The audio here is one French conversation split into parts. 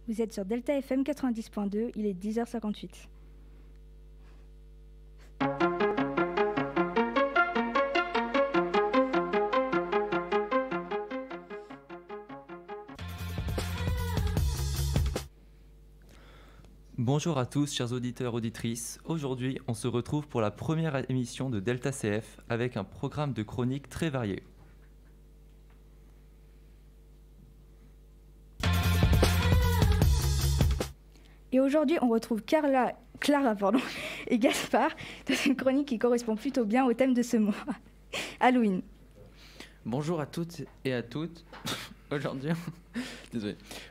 Vous êtes sur Delta FM 90.2, il est 10h58. Bonjour à tous, chers auditeurs, auditrices. Aujourd'hui, on se retrouve pour la première émission de Delta CF avec un programme de chroniques très varié. Et aujourd'hui, on retrouve Clara et Gaspard dans une chronique qui correspond plutôt bien au thème de ce mois, Halloween. Bonjour à toutes et à toutes.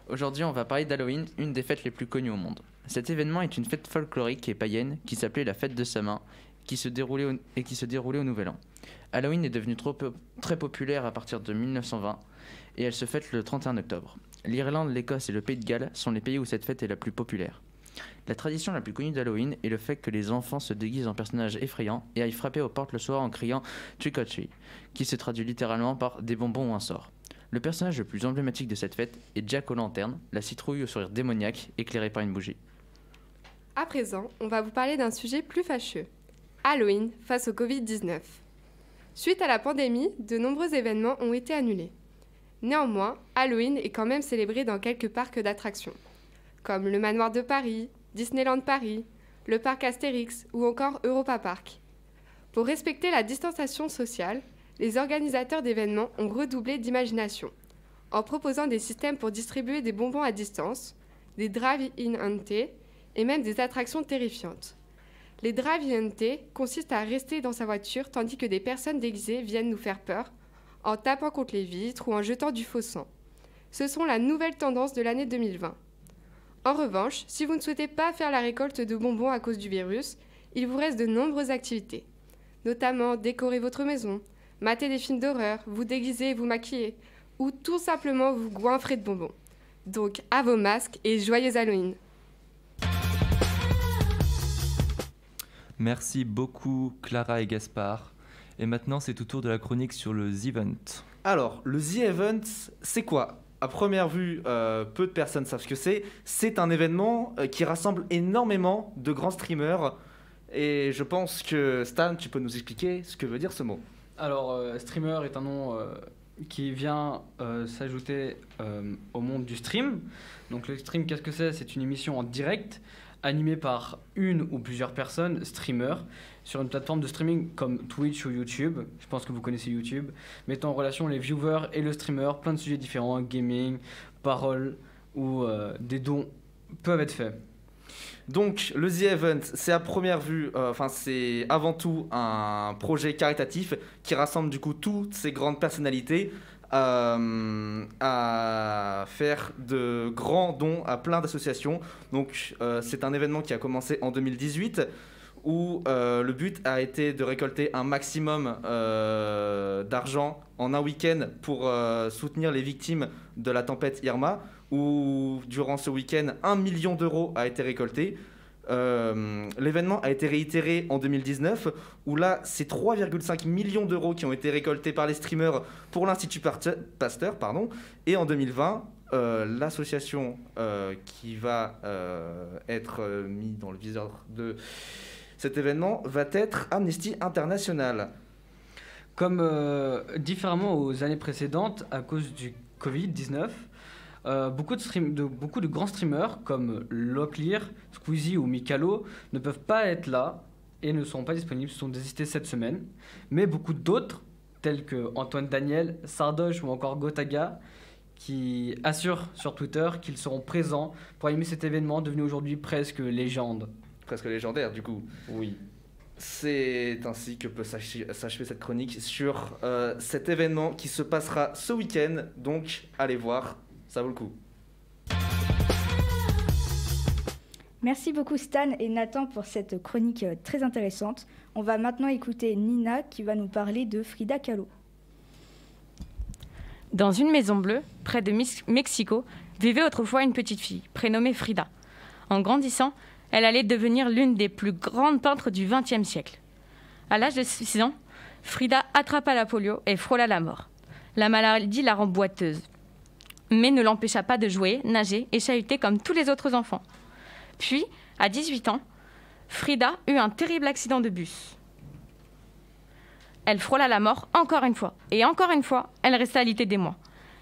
Aujourd'hui, on va parler d'Halloween, une des fêtes les plus connues au monde. Cet événement est une fête folklorique et païenne qui s'appelait la fête de Samhain qui se déroulait au Nouvel An. Halloween est devenue très populaire à partir de 1920 et elle se fête le 31 octobre. L'Irlande, l'Écosse et le Pays de Galles sont les pays où cette fête est la plus populaire. La tradition la plus connue d'Halloween est le fait que les enfants se déguisent en personnages effrayants et aillent frapper aux portes le soir en criant « Trick or treat », qui se traduit littéralement par « des bonbons ou un sort ». Le personnage le plus emblématique de cette fête est Jack O'Lantern, la citrouille au sourire démoniaque éclairée par une bougie. À présent, on va vous parler d'un sujet plus fâcheux. Halloween face au Covid-19. Suite à la pandémie, de nombreux événements ont été annulés. Néanmoins, Halloween est quand même célébré dans quelques parcs d'attractions, comme le Manoir de Paris, Disneyland Paris, le parc Astérix ou encore Europa Park. Pour respecter la distanciation sociale, les organisateurs d'événements ont redoublé d'imagination, en proposant des systèmes pour distribuer des bonbons à distance, des drive-in hantés et même des attractions terrifiantes. Les drive-in hantés consistent à rester dans sa voiture tandis que des personnes déguisées viennent nous faire peur en tapant contre les vitres ou en jetant du faux sang. Ce sont la nouvelle tendance de l'année 2020. En revanche, si vous ne souhaitez pas faire la récolte de bonbons à cause du virus, il vous reste de nombreuses activités, notamment décorer votre maison, mater des films d'horreur, vous déguiser et vous maquiller, ou tout simplement vous goinfrer de bonbons. Donc à vos masques et joyeux Halloween! Merci beaucoup Clara et Gaspard. Et maintenant, c'est au tour de la chronique sur le The Event. Alors, le The Event, c'est quoi ? À première vue, peu de personnes savent ce que c'est. C'est un événement qui rassemble énormément de grands streamers. Et je pense que Stan, tu peux nous expliquer ce que veut dire ce mot. Alors, streamer est un nom qui vient s'ajouter au monde du stream. Donc le stream, qu'est-ce que c'est ? C'est une émission en direct animée par une ou plusieurs personnes, streamers, sur une plateforme de streaming comme Twitch ou YouTube. Je pense que vous connaissez YouTube. Mettant en relation les viewers et le streamer, plein de sujets différents, gaming, paroles ou des dons peuvent être faits. Donc, le The Event, c'est à première vue, c'est avant tout un projet caritatif qui rassemble du coup toutes ces grandes personnalités à faire de grands dons à plein d'associations. Donc, c'est un événement qui a commencé en 2018 où le but a été de récolter un maximum d'argent en un week-end pour soutenir les victimes de la tempête Irma, où durant ce week-end, 1 million d'euros a été récolté. L'événement a été réitéré en 2019, où là, c'est 3,5 millions d'euros qui ont été récoltés par les streamers pour l'Institut Pasteur. Et en 2020, l'association qui va être mise dans le viseur de cet événement va être Amnesty International. Comme différemment aux années précédentes, à cause du Covid-19, beaucoup de grands streamers comme Locklear, Squeezie ou Mikalo ne peuvent pas être là et ne sont pas disponibles, se sont désistés cette semaine. Mais beaucoup d'autres, tels que Antoine Daniel, Sardoche ou encore Gotaga, qui assurent sur Twitter qu'ils seront présents pour animer cet événement devenu aujourd'hui presque légende. Presque légendaire du coup. Oui. C'est ainsi que peut s'achever cette chronique sur cet événement qui se passera ce week-end. Donc allez voir, ça vaut le coup. Merci beaucoup Stan et Nathan pour cette chronique très intéressante. On va maintenant écouter Nina qui va nous parler de Frida Kahlo. Dans une maison bleue, près de Mexico, vivait autrefois une petite fille, prénommée Frida. En grandissant, elle allait devenir l'une des plus grandes peintres du XXe siècle. À l'âge de 6 ans, Frida attrapa la polio et frôla la mort. La maladie la rend boiteuse. mais ne l'empêcha pas de jouer, nager et chahuter comme tous les autres enfants. Puis, à 18 ans, Frida eut un terrible accident de bus. Elle frôla la mort encore une fois. Et encore une fois, elle resta alitée des mois.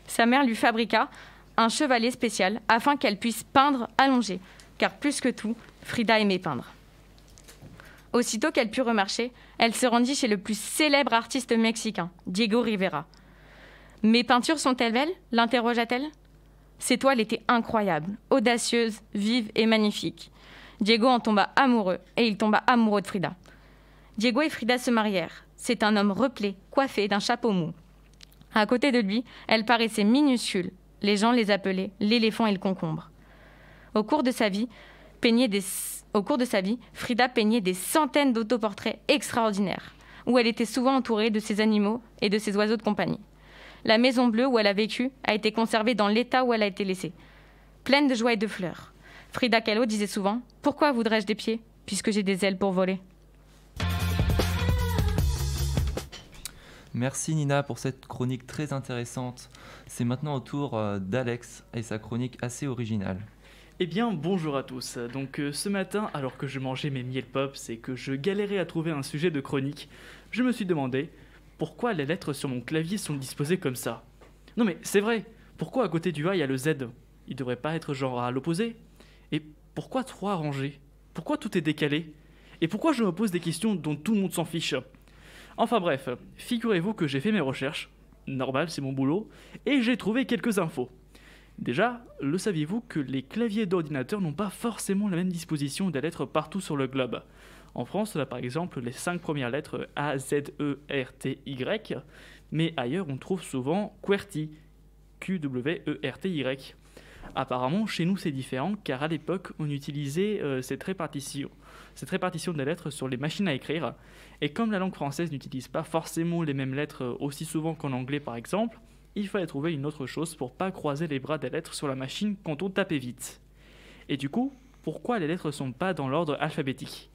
Sa mère lui fabriqua un chevalet spécial afin qu'elle puisse peindre allongée, car plus que tout, Frida aimait peindre. Aussitôt qu'elle put remarcher, elle se rendit chez le plus célèbre artiste mexicain, Diego Rivera. « Mes peintures sont-elles belles ?» l'interrogea-t-elle. Ses toiles étaient incroyables, audacieuses, vives et magnifiques. Diego en tomba amoureux et il tomba amoureux de Frida. Diego et Frida se marièrent. C'est un homme replé, coiffé d'un chapeau mou. À côté de lui, elle paraissait minuscule. Les gens les appelaient l'éléphant et le concombre. Au cours de sa vie, Frida peignait des centaines d'autoportraits extraordinaires, où elle était souvent entourée de ses animaux et de ses oiseaux de compagnie. La maison bleue où elle a vécu a été conservée dans l'état où elle a été laissée, pleine de joie et de fleurs. Frida Kahlo disait souvent « Pourquoi voudrais-je des pieds, puisque j'ai des ailes pour voler ?» Merci Nina pour cette chronique très intéressante. C'est maintenant au tour d'Alex et sa chronique assez originale. Eh bien, bonjour à tous. Donc ce matin, alors que je mangeais mes miel pops et que je galérais à trouver un sujet de chronique, je me suis demandé pourquoi les lettres sur mon clavier sont disposées comme ça. Non mais c'est vrai, pourquoi à côté du A il y a le Z? Il devrait pas être genre à l'opposé? Et pourquoi 3 rangées? Pourquoi tout est décalé? Et pourquoi je me pose des questions dont tout le monde s'en fiche? Enfin bref, figurez-vous que j'ai fait mes recherches, normal c'est mon boulot, et j'ai trouvé quelques infos. Déjà, le saviez-vous que les claviers d'ordinateur n'ont pas forcément la même disposition des lettres partout sur le globe? En France, on a par exemple les 5 premières lettres A, Z, E, R, T, Y, mais ailleurs on trouve souvent QWERTY, Q-W-E-R-T-Y. Apparemment, chez nous c'est différent, car à l'époque, on utilisait cette répartition des lettres sur les machines à écrire, et comme la langue française n'utilise pas forcément les mêmes lettres aussi souvent qu'en anglais par exemple, il fallait trouver une autre chose pour pas croiser les bras des lettres sur la machine quand on tapait vite. Et du coup, pourquoi les lettres sont pas dans l'ordre alphabétique?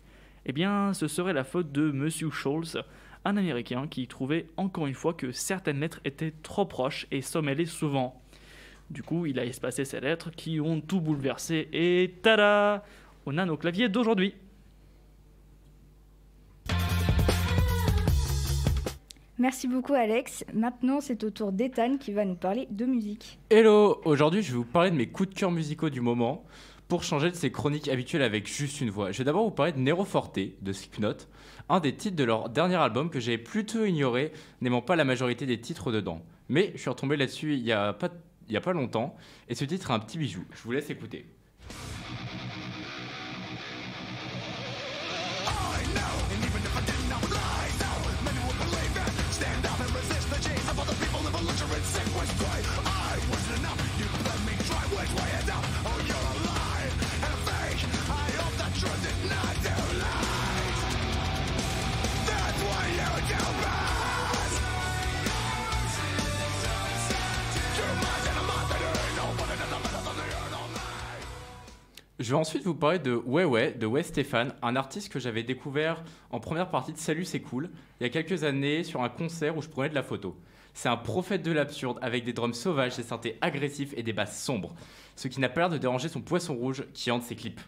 Eh bien, ce serait la faute de Monsieur Scholz, un Américain qui trouvait encore une fois que certaines lettres étaient trop proches et s'en mêlaient souvent. Du coup, il a espacé ces lettres qui ont tout bouleversé et tada! On a nos claviers d'aujourd'hui. Merci beaucoup Alex. Maintenant, c'est au tour d'Ethan qui va nous parler de musique. Hello! Aujourd'hui, je vais vous parler de mes coups de cœur musicaux du moment pour changer de ces chroniques habituelles avec juste une voix. Je vais d'abord vous parler de Nero Forte de Slipknot, un des titres de leur dernier album que j'avais plutôt ignoré, n'aimant pas la majorité des titres dedans. Mais je suis retombé là-dessus il y a pas longtemps, et ce titre est un petit bijou. Je vous laisse écouter. Je vais ensuite vous parler de Ouais de Wes Stephan, un artiste que j'avais découvert en première partie de Salut c'est cool, il y a quelques années sur un concert où je prenais de la photo. C'est un prophète de l'absurde avec des drums sauvages, des synthés agressifs et des basses sombres, ce qui n'a pas l'air de déranger son poisson rouge qui hante ses clips.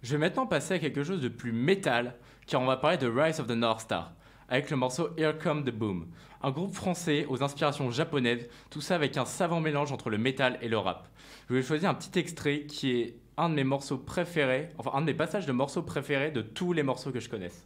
Je vais maintenant passer à quelque chose de plus métal, car on va parler de Rise of the North Star, avec le morceau Here Come the Boom, un groupe français aux inspirations japonaises, tout ça avec un savant mélange entre le métal et le rap. Je vais choisir un petit extrait qui est un de mes morceaux préférés, enfin un de mes passages de morceaux préférés de tous les morceaux que je connaisse.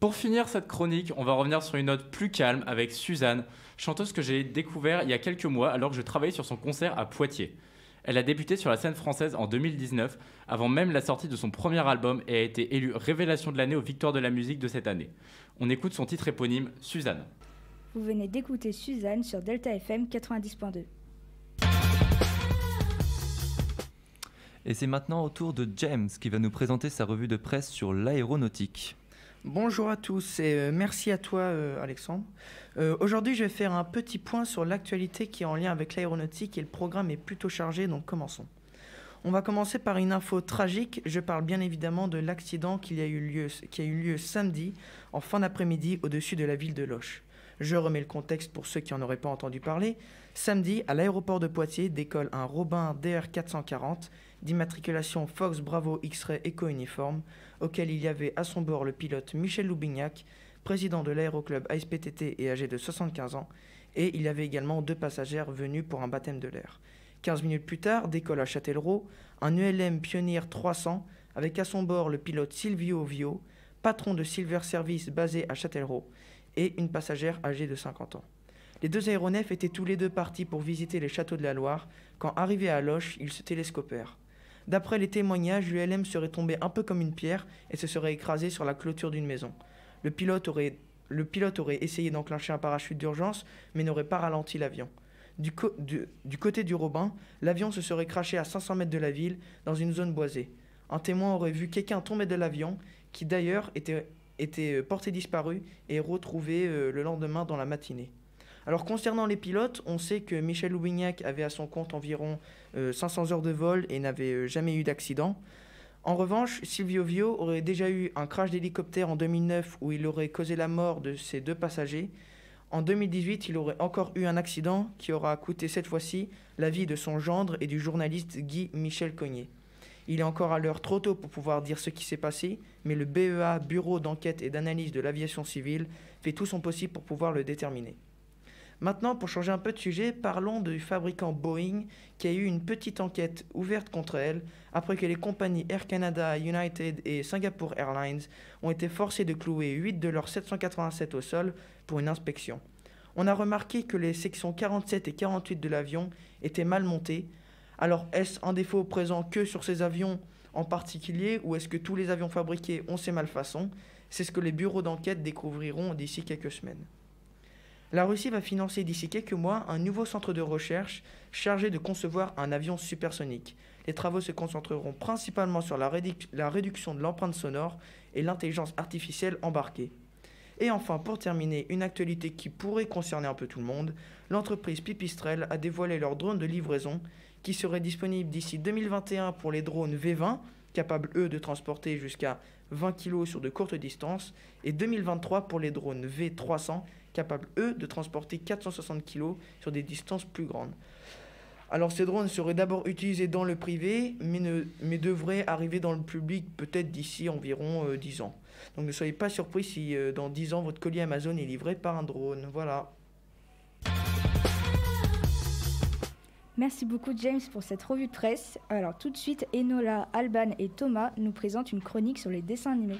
Pour finir cette chronique, on va revenir sur une note plus calme avec Suzanne, chanteuse que j'ai découvert il y a quelques mois alors que je travaillais sur son concert à Poitiers. Elle a débuté sur la scène française en 2019, avant même la sortie de son premier album, et a été élue révélation de l'année aux Victoires de la musique de cette année. On écoute son titre éponyme, Suzanne. Vous venez d'écouter Suzanne sur Delta FM 90.2. Et c'est maintenant au tour de James qui va nous présenter sa revue de presse sur l'aéronautique. Bonjour à tous et merci à toi Alexandre. Aujourd'hui je vais faire un petit point sur l'actualité qui est en lien avec l'aéronautique et le programme est plutôt chargé, donc commençons. On va commencer par une info tragique, je parle bien évidemment de l'accident qui a eu lieu samedi en fin d'après-midi au-dessus de la ville de Loches. Je remets le contexte pour ceux qui n'en auraient pas entendu parler. Samedi, à l'aéroport de Poitiers, décolle un Robin DR440 d'immatriculation Fox Bravo X-Ray Eco Uniforme, auquel il y avait à son bord le pilote Michel Loubignac, président de l'aéroclub ASPTT et âgé de 75 ans, et il y avait également 2 passagères venus pour un baptême de l'air. 15 minutes plus tard, décolle à Châtellerault un ULM Pioneer 300 avec à son bord le pilote Silvio Vio, patron de Silver Service basé à Châtellerault, et une passagère âgée de 50 ans. Les 2 aéronefs étaient tous les 2 partis pour visiter les châteaux de la Loire. Quand arrivés à Loches, ils se télescopèrent. D'après les témoignages, l'ULM serait tombé un peu comme une pierre et se serait écrasé sur la clôture d'une maison. Le pilote aurait essayé d'enclencher un parachute d'urgence, mais n'aurait pas ralenti l'avion. Du côté du Robin, l'avion se serait crashé à 500 mètres de la ville, dans une zone boisée. Un témoin aurait vu quelqu'un tomber de l'avion, qui d'ailleurs était porté disparu et retrouvé le lendemain dans la matinée. Alors concernant les pilotes, on sait que Michel Loubignac avait à son compte environ 500 heures de vol et n'avait jamais eu d'accident. En revanche, Silvio Vio aurait déjà eu un crash d'hélicoptère en 2009 où il aurait causé la mort de ses 2 passagers. En 2018, il aurait encore eu un accident qui aura coûté cette fois-ci la vie de son gendre et du journaliste Guy Michel Cognier. Il est encore à l'heure trop tôt pour pouvoir dire ce qui s'est passé, mais le BEA, Bureau d'enquête et d'analyse de l'aviation civile, fait tout son possible pour pouvoir le déterminer. Maintenant, pour changer un peu de sujet, parlons du fabricant Boeing qui a eu une petite enquête ouverte contre elle après que les compagnies Air Canada, United et Singapore Airlines ont été forcées de clouer 8 de leurs 787 au sol pour une inspection. On a remarqué que les sections 47 et 48 de l'avion étaient mal montées. Alors, est-ce un défaut présent que sur ces avions en particulier ou est-ce que tous les avions fabriqués ont ces malfaçons? C'est ce que les bureaux d'enquête découvriront d'ici quelques semaines. La Russie va financer d'ici quelques mois un nouveau centre de recherche chargé de concevoir un avion supersonique. Les travaux se concentreront principalement sur la réduction de l'empreinte sonore et l'intelligence artificielle embarquée. Et enfin, pour terminer, une actualité qui pourrait concerner un peu tout le monde, l'entreprise Pipistrel a dévoilé leur drone de livraison qui serait disponible d'ici 2021 pour les drones V20, capables eux de transporter jusqu'à 20 kg sur de courtes distances, et 2023 pour les drones V300, capables eux de transporter 460 kg sur des distances plus grandes. Alors ces drones seraient d'abord utilisés dans le privé, mais devraient arriver dans le public peut-être d'ici environ 10 ans. Donc ne soyez pas surpris si dans 10 ans votre colis Amazon est livré par un drone. Voilà. Merci beaucoup James pour cette revue de presse. Alors tout de suite, Enola, Alban et Thomas nous présentent une chronique sur les dessins animés.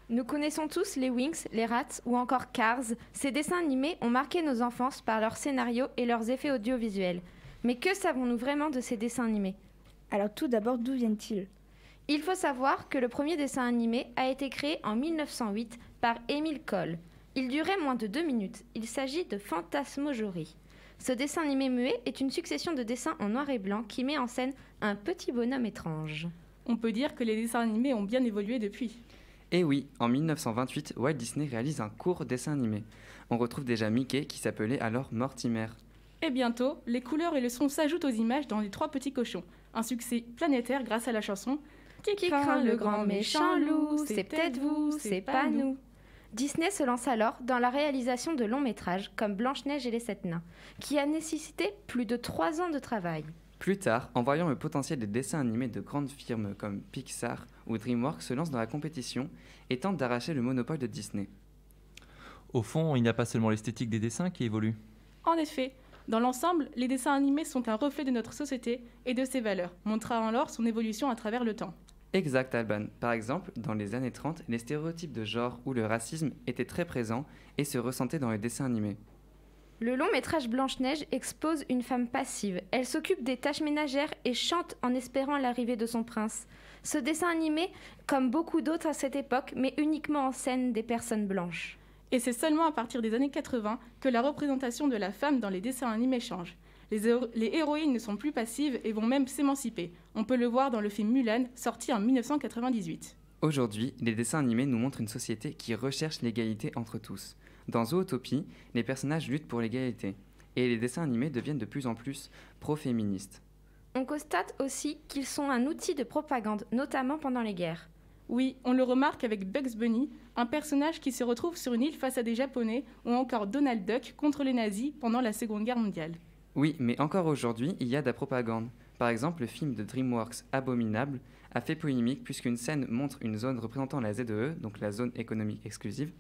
Nous connaissons tous les Winx, les Rats ou encore Cars. Ces dessins animés ont marqué nos enfances par leurs scénarios et leurs effets audiovisuels. Mais que savons-nous vraiment de ces dessins animés? Alors tout d'abord, d'où viennent-ils? Il faut savoir que le premier dessin animé a été créé en 1908 par Émile Coll. Il durait moins de 2 minutes. Il s'agit de Fantasmagorie. Ce dessin animé muet est une succession de dessins en noir et blanc qui met en scène un petit bonhomme étrange. On peut dire que les dessins animés ont bien évolué depuis. Et oui, en 1928, Walt Disney réalise un court dessin animé. On retrouve déjà Mickey qui s'appelait alors Mortimer. Et bientôt, les couleurs et le son s'ajoutent aux images dans Les Trois Petits Cochons. Un succès planétaire grâce à la chanson Qui craint le grand méchant loup, c'est peut-être vous, c'est pas nous. Disney se lance alors dans la réalisation de longs métrages comme Blanche-Neige et les 7 nains, qui a nécessité plus de 3 ans de travail. Plus tard, en voyant le potentiel des dessins animés de grandes firmes comme Pixar ou DreamWorks se lance dans la compétition et tente d'arracher le monopole de Disney. Au fond, il n'y a pas seulement l'esthétique des dessins qui évolue. En effet, dans l'ensemble, les dessins animés sont un reflet de notre société et de ses valeurs, montrant alors son évolution à travers le temps. Exact, Alban. Par exemple, dans les années 30, les stéréotypes de genre ou le racisme étaient très présents et se ressentaient dans les dessins animés. Le long métrage Blanche-Neige expose une femme passive. Elle s'occupe des tâches ménagères et chante en espérant l'arrivée de son prince. Ce dessin animé, comme beaucoup d'autres à cette époque, met uniquement en scène des personnes blanches. Et c'est seulement à partir des années 80 que la représentation de la femme dans les dessins animés change. Les héroïnes ne sont plus passives et vont même s'émanciper. On peut le voir dans le film Mulan, sorti en 1998. Aujourd'hui, les dessins animés nous montrent une société qui recherche l'égalité entre tous. Dans Zootopie, les personnages luttent pour l'égalité. Et les dessins animés deviennent de plus en plus pro-féministes. On constate aussi qu'ils sont un outil de propagande, notamment pendant les guerres. Oui, on le remarque avec Bugs Bunny, un personnage qui se retrouve sur une île face à des Japonais, ou encore Donald Duck contre les nazis pendant la Seconde Guerre mondiale. Oui, mais encore aujourd'hui, il y a de la propagande. Par exemple, le film de DreamWorks Abominable a fait polémique puisqu'une scène montre une zone représentant la ZEE, donc la zone économique exclusive,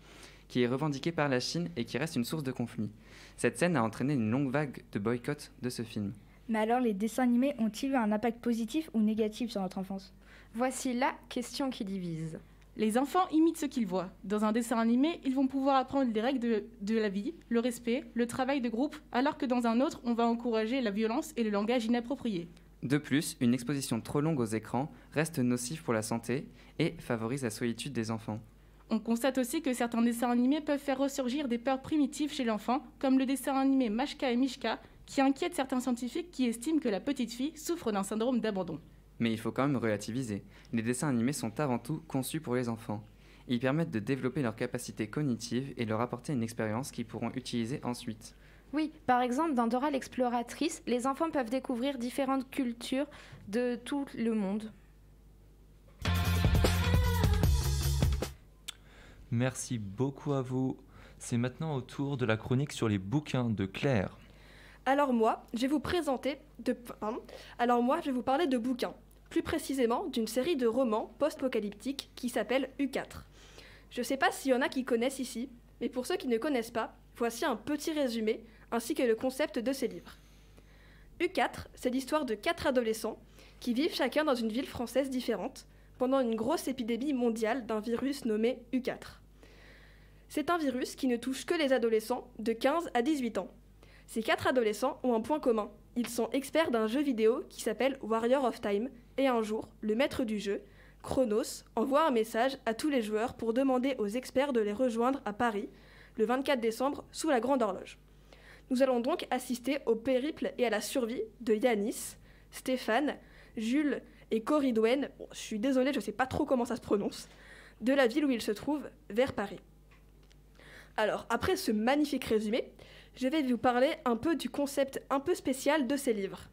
qui est revendiquée par la Chine et qui reste une source de conflit. Cette scène a entraîné une longue vague de boycott de ce film. Mais alors, les dessins animés ont-ils eu un impact positif ou négatif sur notre enfance ? Voici la question qui divise. Les enfants imitent ce qu'ils voient. Dans un dessin animé, ils vont pouvoir apprendre les règles de la vie, le respect, le travail de groupe, alors que dans un autre, on va encourager la violence et le langage inapproprié. De plus, une exposition trop longue aux écrans reste nocive pour la santé et favorise la solitude des enfants. On constate aussi que certains dessins animés peuvent faire ressurgir des peurs primitives chez l'enfant, comme le dessin animé Mashka et Mishka, qui inquiète certains scientifiques qui estiment que la petite fille souffre d'un syndrome d'abandon. Mais il faut quand même relativiser. Les dessins animés sont avant tout conçus pour les enfants. Ils permettent de développer leurs capacités cognitives et leur apporter une expérience qu'ils pourront utiliser ensuite. Oui, par exemple, dans Dora l'exploratrice, les enfants peuvent découvrir différentes cultures de tout le monde. Merci beaucoup à vous. C'est maintenant au tour de la chronique sur les bouquins de Claire. Alors moi, je vais vous parler de bouquins, plus précisément d'une série de romans post-apocalyptiques qui s'appelle U4. Je ne sais pas s'il y en a qui connaissent ici, mais pour ceux qui ne connaissent pas, voici un petit résumé ainsi que le concept de ces livres. U4, c'est l'histoire de 4 adolescents qui vivent chacun dans une ville française différente pendant une grosse épidémie mondiale d'un virus nommé U4. C'est un virus qui ne touche que les adolescents de 15 à 18 ans. Ces 4 adolescents ont un point commun. Ils sont experts d'un jeu vidéo qui s'appelle Warrior of Time, et un jour, le maître du jeu, Chronos, envoie un message à tous les joueurs pour demander aux experts de les rejoindre à Paris, le 24 décembre, sous la Grande Horloge. Nous allons donc assister au périple et à la survie de Yanis, Stéphane, Jules et Corridwen, je suis désolée, je ne sais pas trop comment ça se prononce, de la ville où ils se trouvent, vers Paris. Alors, après ce magnifique résumé, je vais vous parler un peu du concept un peu spécial de ces livres.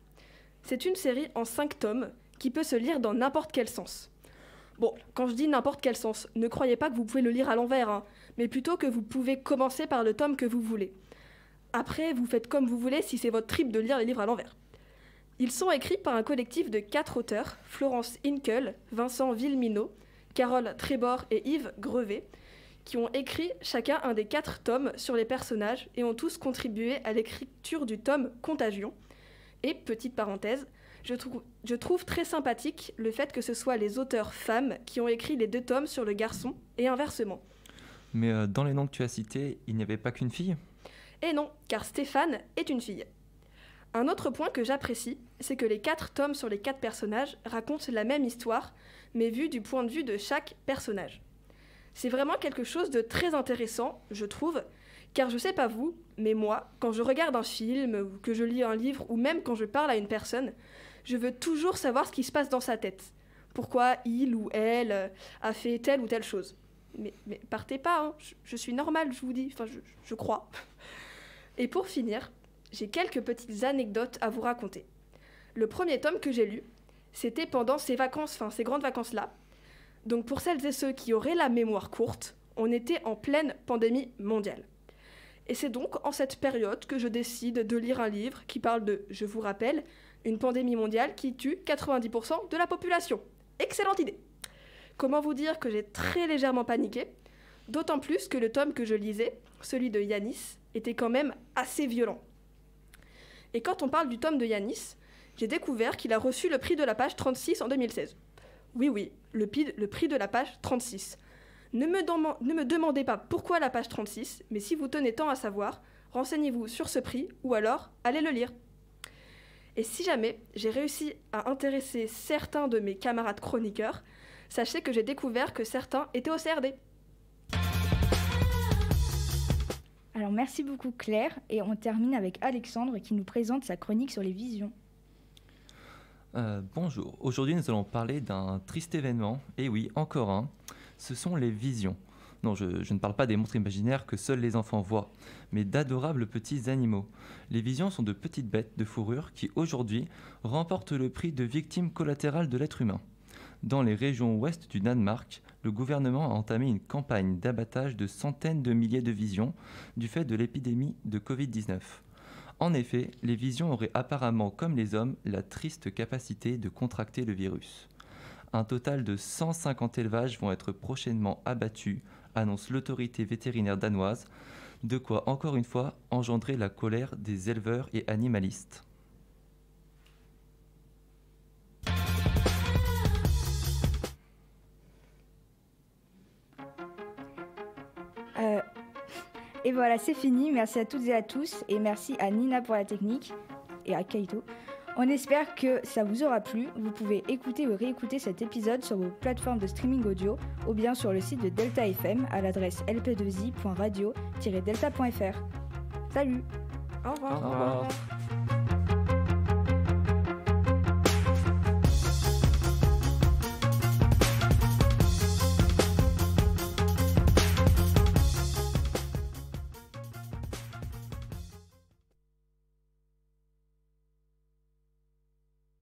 C'est une série en 5 tomes qui peut se lire dans n'importe quel sens. Bon, quand je dis n'importe quel sens, ne croyez pas que vous pouvez le lire à l'envers, mais plutôt que vous pouvez commencer par le tome que vous voulez. Après, vous faites comme vous voulez si c'est votre trip de lire les livres à l'envers. Ils sont écrits par un collectif de 4 auteurs, Florence Hinkel, Vincent Villeminot, Carole Trébor et Yves Grevet, qui ont écrit chacun un des 4 tomes sur les personnages et ont tous contribué à l'écriture du tome Contagion. Et, petite parenthèse, je trouve très sympathique le fait que ce soit les auteurs femmes qui ont écrit les 2 tomes sur le garçon et inversement. Mais dans les noms que tu as cités, il n'y avait pas qu'une fille ? Et non, car Stéphane est une fille. Un autre point que j'apprécie, c'est que les 4 tomes sur les 4 personnages racontent la même histoire, mais vue du point de vue de chaque personnage. C'est vraiment quelque chose de très intéressant, je trouve, car je sais pas vous, mais moi, quand je regarde un film, ou que je lis un livre, ou même quand je parle à une personne, je veux toujours savoir ce qui se passe dans sa tête. Pourquoi il ou elle a fait telle ou telle chose. Mais partez pas, je suis normale, je vous dis, enfin je crois. Et pour finir, j'ai quelques petites anecdotes à vous raconter. Le premier tome que j'ai lu, c'était pendant ces grandes vacances-là. Donc pour celles et ceux qui auraient la mémoire courte, on était en pleine pandémie mondiale. Et c'est donc en cette période que je décide de lire un livre qui parle de, je vous rappelle, une pandémie mondiale qui tue 90% de la population. Excellente idée. Comment vous dire que j'ai très légèrement paniqué, d'autant plus que le tome que je lisais, celui de Yanis, était quand même assez violent. Et quand on parle du tome de Yanis, j'ai découvert qu'il a reçu le prix de la page 36 en 2016. Oui, le prix de la page 36. Ne me demandez pas pourquoi la page 36, mais si vous tenez tant à savoir, renseignez-vous sur ce prix ou alors allez le lire. Et si jamais j'ai réussi à intéresser certains de mes camarades chroniqueurs, sachez que j'ai découvert que certains étaient au CRD. Alors merci beaucoup Claire, et on termine avec Alexandre qui nous présente sa chronique sur les visions. Bonjour, aujourd'hui nous allons parler d'un triste événement, et oui, encore un, ce sont les visions. Non, je ne parle pas des monstres imaginaires que seuls les enfants voient, mais d'adorables petits animaux. Les visions sont de petites bêtes de fourrure qui aujourd'hui remportent le prix de victime collatérale de l'être humain. Dans les régions ouest du Danemark, le gouvernement a entamé une campagne d'abattage de centaines de milliers de visions du fait de l'épidémie de Covid-19. En effet, les visions auraient apparemment, comme les hommes, la triste capacité de contracter le virus. Un total de 150 élevages vont être prochainement abattus, annonce l'autorité vétérinaire danoise, de quoi encore une fois engendrer la colère des éleveurs et animalistes. Et voilà, c'est fini. Merci à toutes et à tous. Et merci à Nina pour la technique et à Kaito. On espère que ça vous aura plu. Vous pouvez écouter ou réécouter cet épisode sur vos plateformes de streaming audio ou bien sur le site de Delta FM à l'adresse lp2i.radio-delta.fr. Salut! Au revoir. Au revoir.